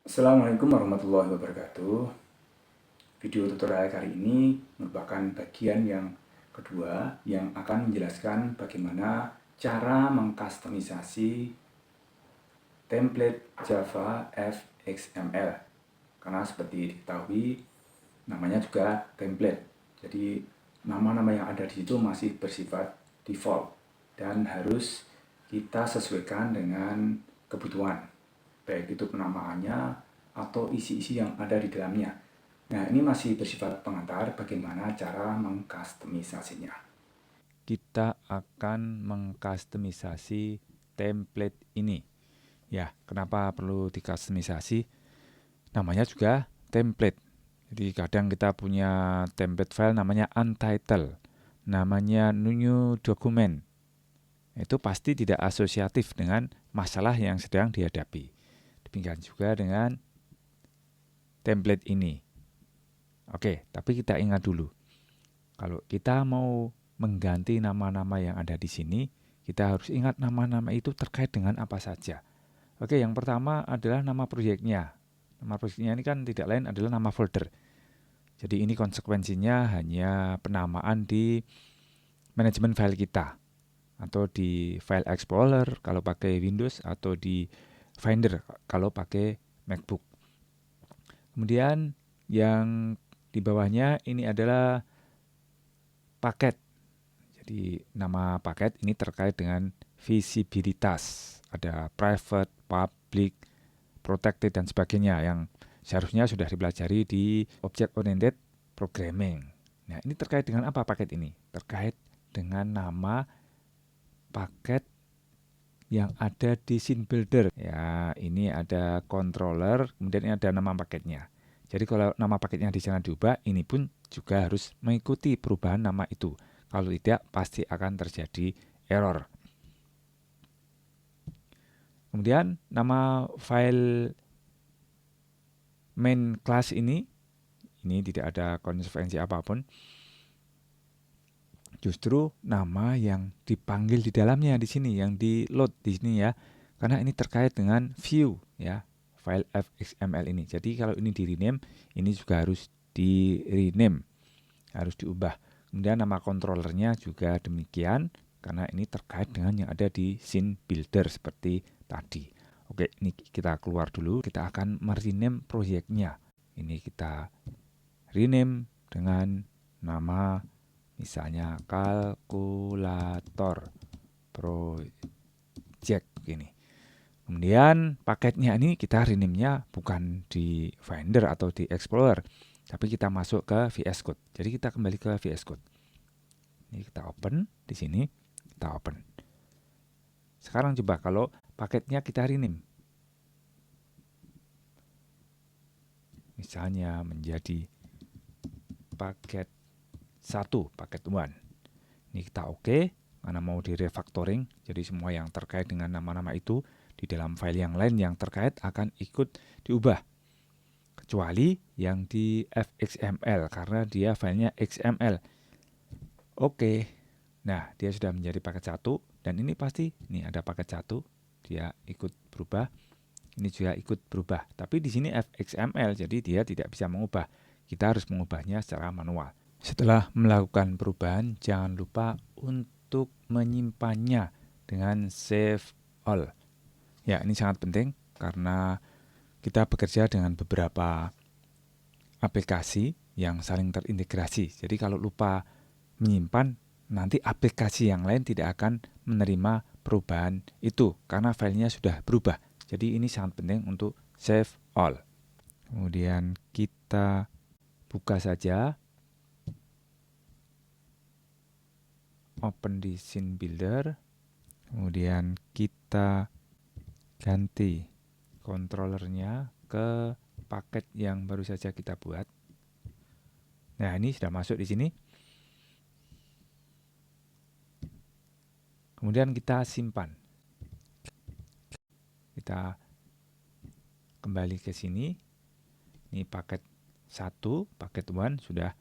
Assalamualaikum warahmatullahi wabarakatuh. Video tutorial kali ini merupakan bagian yang kedua yang akan menjelaskan bagaimana cara mengkustomisasi template Java fXML. Karena seperti diketahui namanya juga template. Jadi nama-nama yang ada di situ masih bersifat default dan harus kita sesuaikan dengan kebutuhan, baik itu penamaannya atau isi-isi yang ada di dalamnya. Nah, ini masih bersifat pengantar bagaimana cara mengkustomisasinya. Kita akan mengkustomisasi template ini. Ya, kenapa perlu dikustomisasi? Namanya juga template. Jadi kadang kita punya template file namanya untitled, namanya new document. Itu pasti tidak asosiatif dengan masalah yang sedang dihadapi. Demikian juga dengan template ini. Oke, tapi kita ingat dulu. Kalau kita mau mengganti nama-nama yang ada di sini, kita harus ingat nama-nama itu terkait dengan apa saja. Oke, yang pertama adalah nama proyeknya. Nama proyeknya ini kan tidak lain adalah nama folder. Jadi ini konsekuensinya hanya penamaan di manajemen file kita, atau di file explorer kalau pakai Windows, atau di Finder kalau pakai MacBook. Kemudian yang di bawahnya ini adalah paket. Jadi nama paket ini terkait dengan visibilitas. Ada private, public, protected, dan sebagainya yang seharusnya sudah dipelajari di object oriented programming. Nah, ini terkait dengan apa paket ini? Terkait dengan nama paket yang ada di scene builder. Ya, ini ada controller, kemudian ini ada nama paketnya. Jadi kalau nama paketnya di sana diubah, ini pun juga harus mengikuti perubahan nama itu. Kalau tidak, pasti akan terjadi error. Kemudian nama file main class ini tidak ada konsekuensi apapun. Justru nama yang dipanggil di dalamnya di sini, yang di load di sini ya. Karena ini terkait dengan view ya, file fxml ini. Jadi kalau ini di rename, ini juga harus di rename, harus diubah. Kemudian nama controllernya juga demikian, karena ini terkait dengan yang ada di scene builder seperti tadi. Oke, ini kita keluar dulu, kita akan merename proyeknya. Ini kita rename dengan nama misalnya kalkulator project gini. Kemudian paketnya ini kita rename-nya bukan di Finder atau di Explorer, tapi kita masuk ke VS Code. Jadi kita kembali ke VS Code. Ini kita open di sini, kita open. Sekarang coba kalau paketnya kita rename. Misalnya menjadi paket 1, paket 1. Ini kita oke, karena mau di refactoring, jadi semua yang terkait dengan nama-nama itu di dalam file yang lain yang terkait akan ikut diubah. Kecuali yang di fxml, karena dia filenya XML. Oke, nah dia sudah menjadi paket 1, dan ini pasti, ini ada paket 1, dia ikut berubah, ini juga ikut berubah. Tapi di sini fxml, jadi dia tidak bisa mengubah. Kita harus mengubahnya secara manual. Setelah melakukan perubahan, jangan lupa untuk menyimpannya dengan save all. Ya, ini sangat penting karena kita bekerja dengan beberapa aplikasi yang saling terintegrasi. Jadi kalau lupa menyimpan, nanti aplikasi yang lain tidak akan menerima perubahan itu karena filenya sudah berubah. Jadi ini sangat penting untuk save all. Kemudian kita buka saja, open di scene builder, kemudian kita ganti controllernya ke paket yang baru saja kita buat. Nah, ini sudah masuk di sini. Kemudian kita simpan. Kita kembali ke sini. Ini paket 1, paket 1 sudah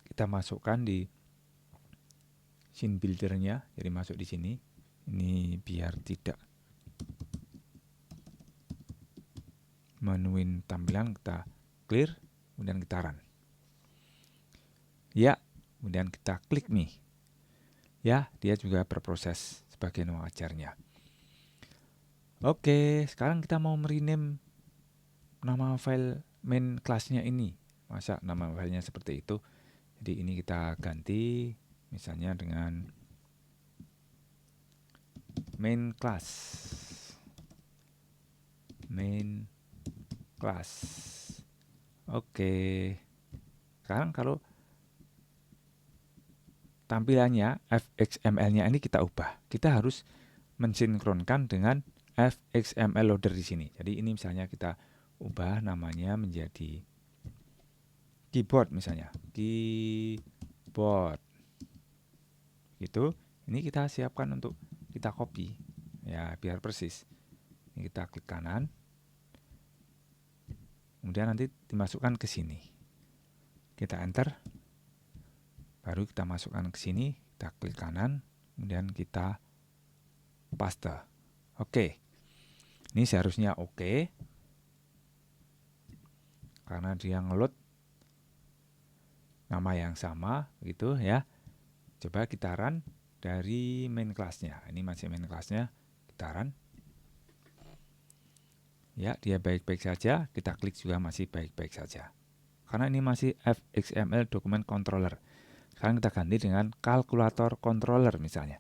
kita masukkan di scene buildernya. Jadi masuk di sini. Ini biar tidak menuin tampilan, kita clear, kemudian kita run. Ya, kemudian kita klik nih. Ya, dia juga berproses sebagai nama wajarnya. Oke, sekarang kita mau merename nama file main class-nya ini. Masa nama filenya seperti itu? Jadi ini kita ganti misalnya dengan main class. Main class. Oke. Sekarang kalau tampilannya fxml-nya ini kita ubah. Kita harus mensinkronkan dengan fxml loader di sini. Jadi ini misalnya kita ubah namanya menjadi keyboard misalnya. Keyboard. Gitu. Ini kita siapkan untuk kita copy. Ya, biar persis. Ini kita klik kanan. Kemudian nanti dimasukkan ke sini. Kita enter. Baru kita masukkan ke sini, kita klik kanan, kemudian kita paste. Oke. Ini seharusnya oke. Karena dia ngeload nama yang sama gitu ya. Coba kita run dari main class-nya. Ini masih main class-nya. Kita run. Ya, dia baik-baik saja. Kita klik juga masih baik-baik saja. Karena ini masih fxml document controller. Sekarang kita ganti dengan kalkulator controller misalnya.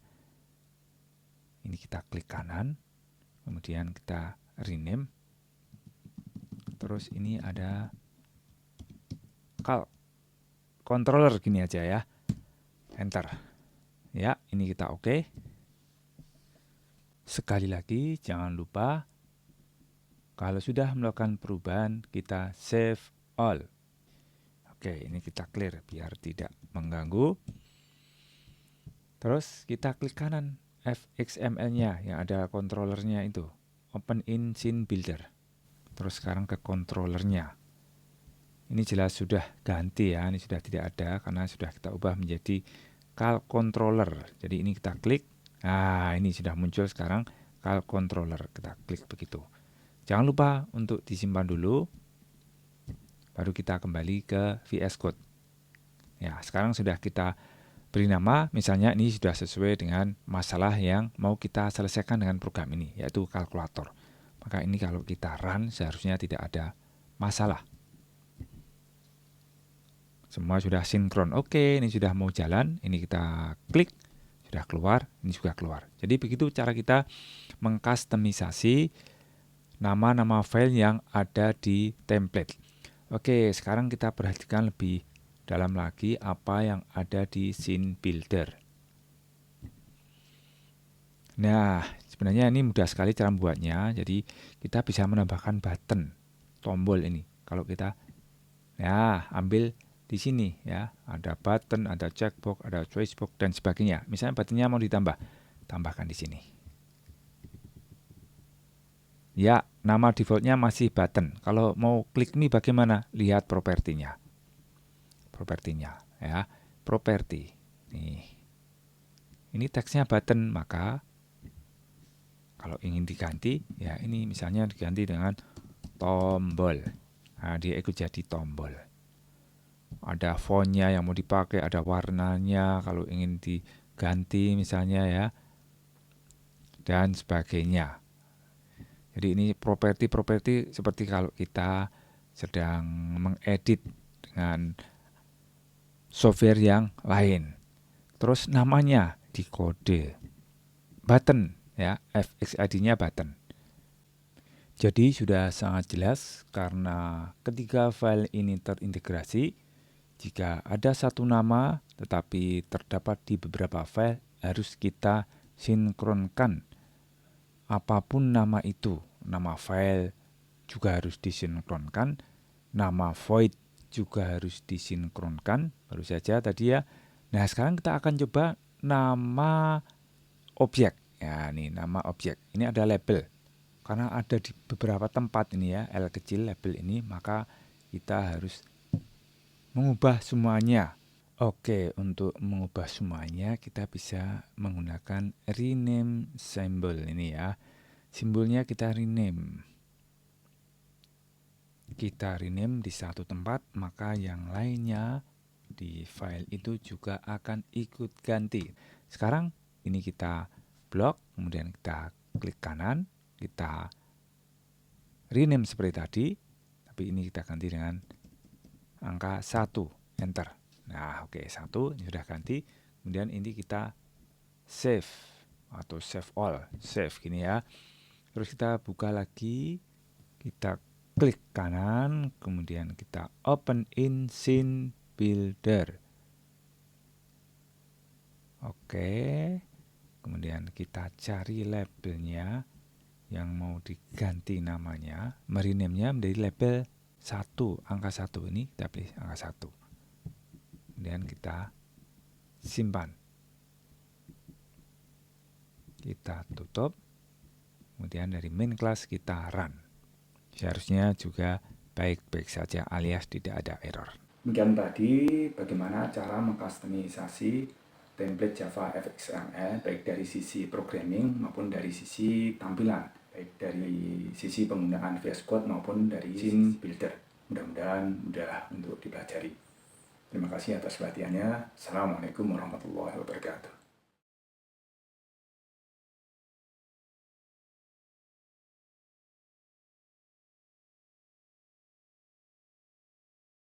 Ini kita klik kanan, kemudian kita rename. Terus ini ada controller gini aja ya. Enter. Ya, ini kita oke. Sekali lagi, jangan lupa kalau sudah melakukan perubahan, kita save all. Oke, ini kita clear biar tidak mengganggu. Terus kita klik kanan fxml-nya yang ada controllernya itu. Open in scene builder. Terus sekarang ke controllernya. Ini jelas sudah ganti ya, ini sudah tidak ada karena sudah kita ubah menjadi cal controller. Jadi ini kita klik. Nah, ini sudah muncul sekarang cal controller. Kita klik begitu. Jangan lupa untuk disimpan dulu. Baru kita kembali ke VS Code. Ya, sekarang sudah kita beri nama, misalnya ini sudah sesuai dengan masalah yang mau kita selesaikan dengan program ini, yaitu kalkulator. Maka ini kalau kita run seharusnya tidak ada masalah. Semua sudah sinkron. Oke, ini sudah mau jalan. Ini kita klik, sudah keluar, ini juga keluar. Jadi begitu cara kita mengkustomisasi nama-nama file yang ada di template. Oke, sekarang kita perhatikan lebih dalam lagi apa yang ada di scene builder. Nah, sebenarnya ini mudah sekali cara membuatnya. Jadi kita bisa menambahkan button, tombol ini. Kalau kita ya ambil di sini ya, ada button, ada checkbox, ada choice box dan sebagainya. Misalnya buttonnya mau ditambah, tambahkan di sini. Ya, nama defaultnya masih button. Kalau mau klik me bagaimana? Lihat propertinya. Propertinya ya, properti. Nih. Ini teksnya button, maka kalau ingin diganti, ya ini misalnya diganti dengan tombol. Nah, dia ikut jadi tombol. Ada fontnya yang mau dipakai, ada warnanya kalau ingin diganti misalnya ya, dan sebagainya. Jadi ini properti-properti seperti kalau kita sedang mengedit dengan software yang lain. Terus namanya dikode button ya, fxid-nya button. Jadi sudah sangat jelas karena ketiga file ini terintegrasi. Jika ada satu nama tetapi terdapat di beberapa file, harus kita sinkronkan. Apapun nama itu, nama file juga harus disinkronkan, nama void juga harus disinkronkan, baru saja tadi ya. Nah, sekarang kita akan coba nama objek. Ya, nih nama objek. Ini ada label. Karena ada di beberapa tempat ini ya, L kecil label ini, maka kita harus mengubah semuanya. Oke, untuk mengubah semuanya kita bisa menggunakan rename symbol ini ya. Simbolnya kita rename. kita rename di satu tempat, maka yang lainnya di file itu juga akan ikut ganti. Sekarang ini kita blok, kemudian kita klik kanan, kita rename seperti tadi, tapi ini kita ganti dengan angka 1, enter. Nah, oke, 1 ini sudah ganti. Kemudian ini kita save atau save all, save gini ya. Terus kita buka lagi, kita klik kanan, kemudian kita open in Scene Builder. Oke, kemudian kita cari labelnya yang mau diganti namanya, merename-nya menjadi label 1, angka 1. Ini kita pilih angka 1. Kemudian kita simpan. Kita tutup. Kemudian dari main class kita run. Seharusnya juga baik-baik saja alias tidak ada error. Demikian tadi bagaimana cara mengkustomisasi template Java fXML baik dari sisi programming maupun dari sisi tampilan, baik dari sisi penggunaan VS Code maupun dari scene builder. Mudah-mudahan mudah untuk dipelajari. Terima kasih atas perhatiannya. Assalamualaikum warahmatullahi wabarakatuh.